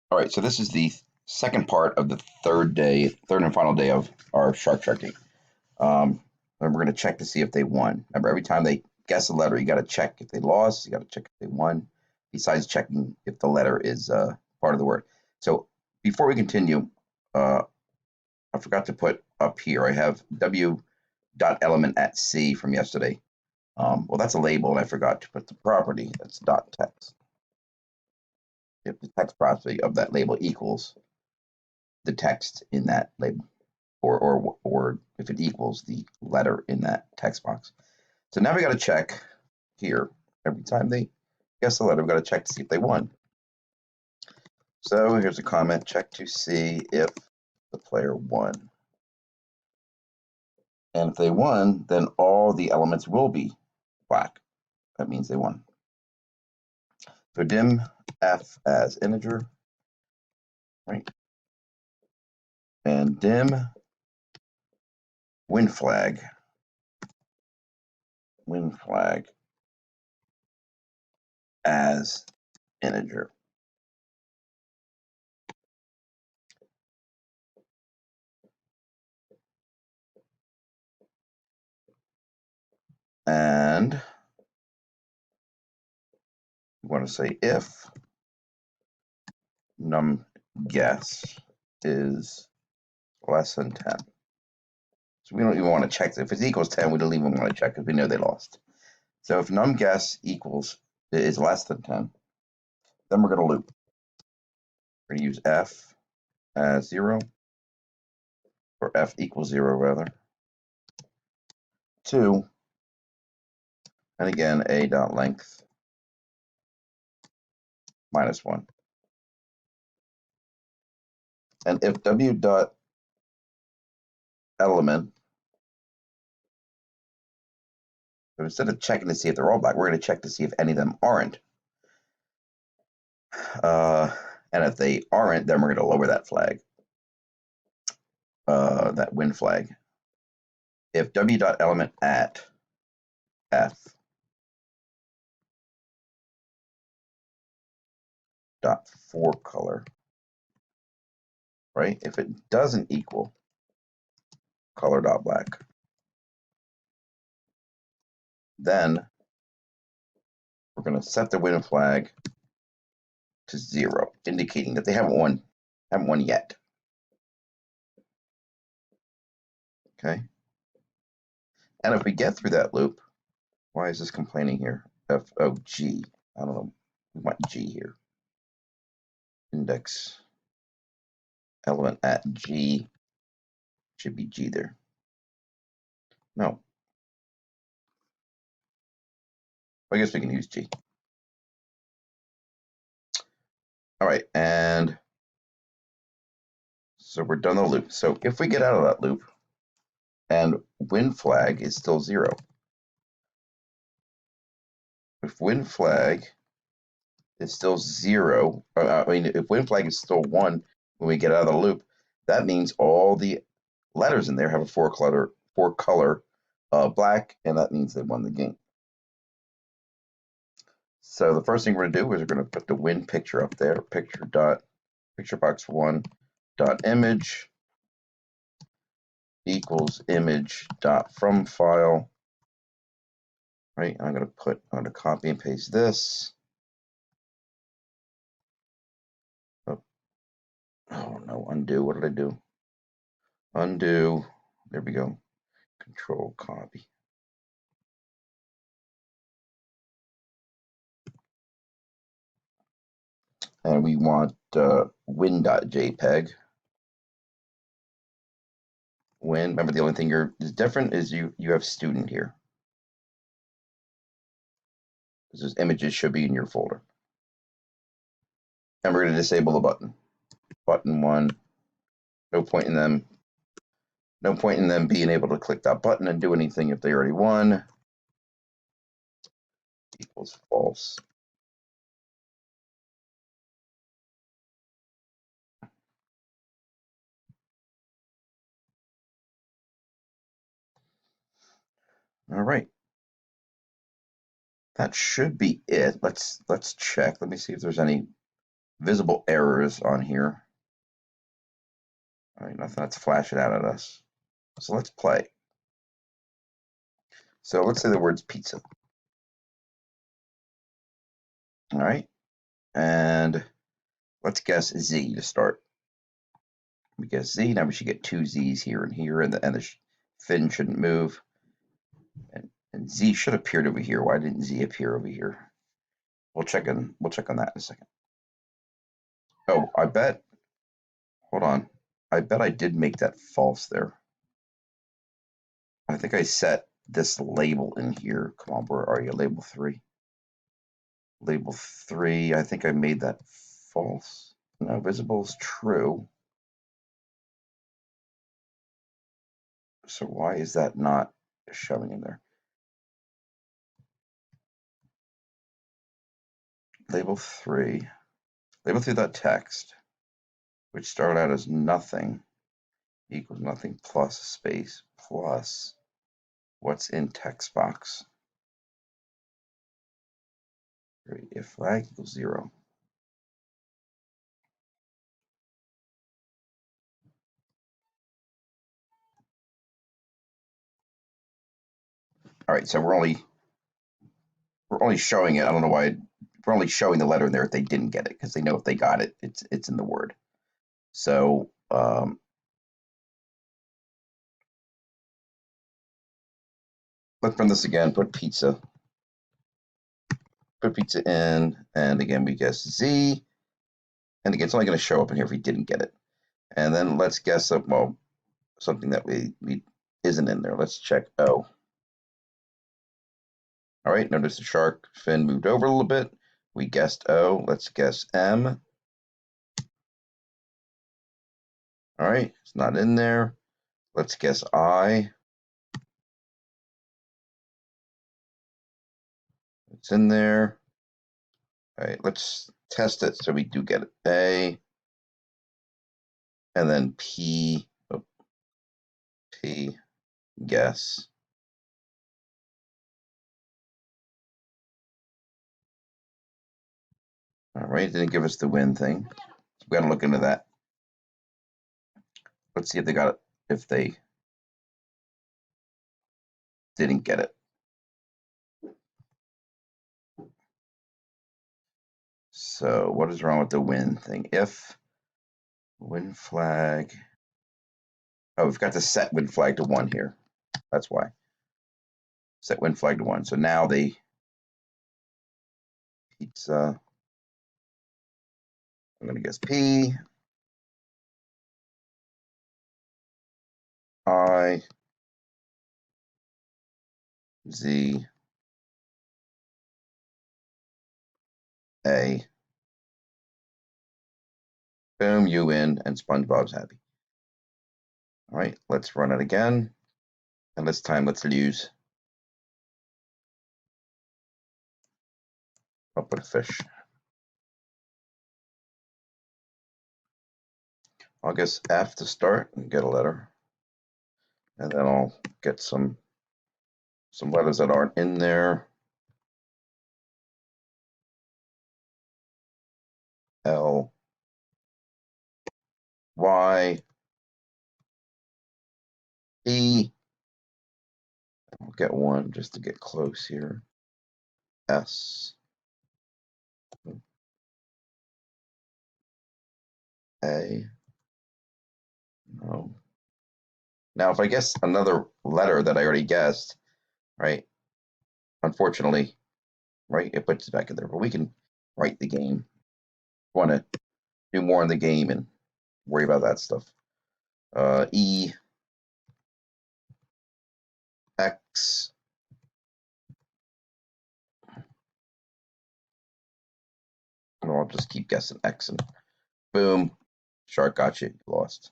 All right, so this is the second part of the third and final day of our shark checking. And we're going to check to see if they won. Remember, every time they guess a letter, you got to check if they lost, you got to check if they won, besides checking if the letter is part of the word. So before we continue, uh, I forgot to put up here, I have W dot element at C from yesterday. Well, that's a label, and I forgot to put the property. That's dot text. If the text property of that label equals the text in that label, or if it equals the letter in that text box. So now we got to check here. Every time they guess the letter, we got to check to see if they won. So here's a comment: check to see if the player won. And if they won, then all the elements will be black. That means they won. So dim f as integer, right? And dim win flag as integer. And we want to say if num guess is less than 10. So we don't even want to check. If it equals 10, we don't even want to check because we know they lost. So if num guess is less than 10, then we're going to loop. We're going to use f as 0, or f equals 0 rather, 2, and again a dot length minus 1. And if w dot element, so instead of checking to see if they're all black, we're going to check to see if any of them aren't. And if they aren't, then we're going to lower that flag, that win flag. If w dot element at f dot for color, right? If it doesn't equal color dot black, then we're going to set the win flag to 0, indicating that they haven't won yet. Okay. And if we get through that loop, why is this complaining here? G. I don't know. We want G here. Index element at G should be G there. No. I guess we can use G. All right, and so we're done the loop. So if we get out of that loop and win flag is still 0, if win flag is still 0, if win flag is still 1 when we get out of the loop, that means all the letters in there have a four color black, and that means they won the game. So the first thing we're going to do is we're going to put the win picture up there, picture box 1 dot image equals image dot from file. Right, I'm going to copy and paste this. Oh no, undo. What did I do? Undo. There we go. Control copy. And we want win.jpg. Win. Remember, the only thing is different is you have student here. Because those images should be in your folder. And we're going to disable the button. Button 1. No point in them being able to click that button and do anything if they already won. Equals false. All right. That should be it. Let's check. Let me see if there's any visible errors on here. All right, nothing that's flashing out at us. So let's play. So let's say the word's pizza. All right, and let's guess Z to start. We guess Z. Now we should get two Z's here and here, and the fin shouldn't move. And Z should appear over here. Why didn't Z appear over here? We'll check on that in a second. Oh, I bet. Hold on. I bet I did make that false there. I think I set this label in here. Come on, where are you? Label 3. Label 3. I think I made that false. No, visible is true. So why is that not showing in there? Label 3. Label 3.text, which started out as nothing, equals nothing plus space plus what's in text box. If flag equals 0. All right, so we're only showing it. I don't know why. We're only showing the letter in there if they didn't get it, because they know if they got it, it's in the word. So let's run this again. Put pizza in, and again we guess Z, and again it's only going to show up in here if we didn't get it. And then let's guess something that we isn't in there. Let's check O. All right, notice the shark fin moved over a little bit. We guessed O. Let's guess M. All right, it's not in there. Let's guess I. It's in there. All right, let's test it so we do get it. A. And then P. Oh, P. Guess. All right, didn't give us the win thing. So we got to look into that. Let's see if they got it. If they didn't get it. So what is wrong with the win thing? If win flag. Oh, we've got to set win flag to 1 here. That's why. Set win flag to 1. So now the pizza. I'm going to guess P. I. Z. A. Boom, you win, and SpongeBob's happy. All right, let's run it again. And this time, let's use. I'll put a fish. I'll guess F to start and get a letter. And then I'll get some letters that aren't in there. L. Y. E. I'll get one just to get close here. S. A. No. Now, if I guess another letter that I already guessed, right? Unfortunately, right, it puts it back in there. But we can write the game. Want to do more in the game and worry about that stuff. E. X. And I'll just keep guessing X and boom, shark got you, lost.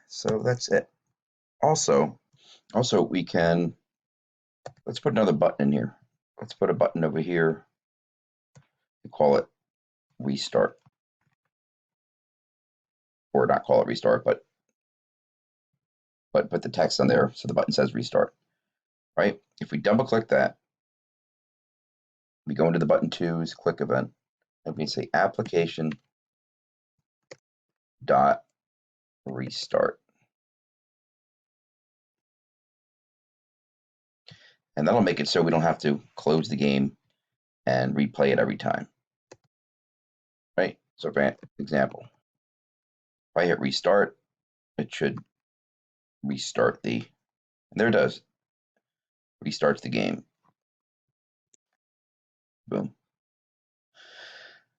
So that's it. Also, we can, let's put another button in here. Let's put a button over here and call it restart. Or not call it restart, but put the text on there so the button says restart. Right? If we double click that, we go into the button 2's click event. and we say application dot restart. And that'll make it so we don't have to close the game and replay it every time. Right? So for example, if I hit restart, it should restart and there it does. Restarts the game. Boom.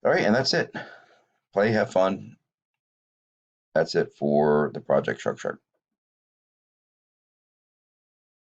All right, and that's it. Play, have fun. That's it for the Project Shark Shark.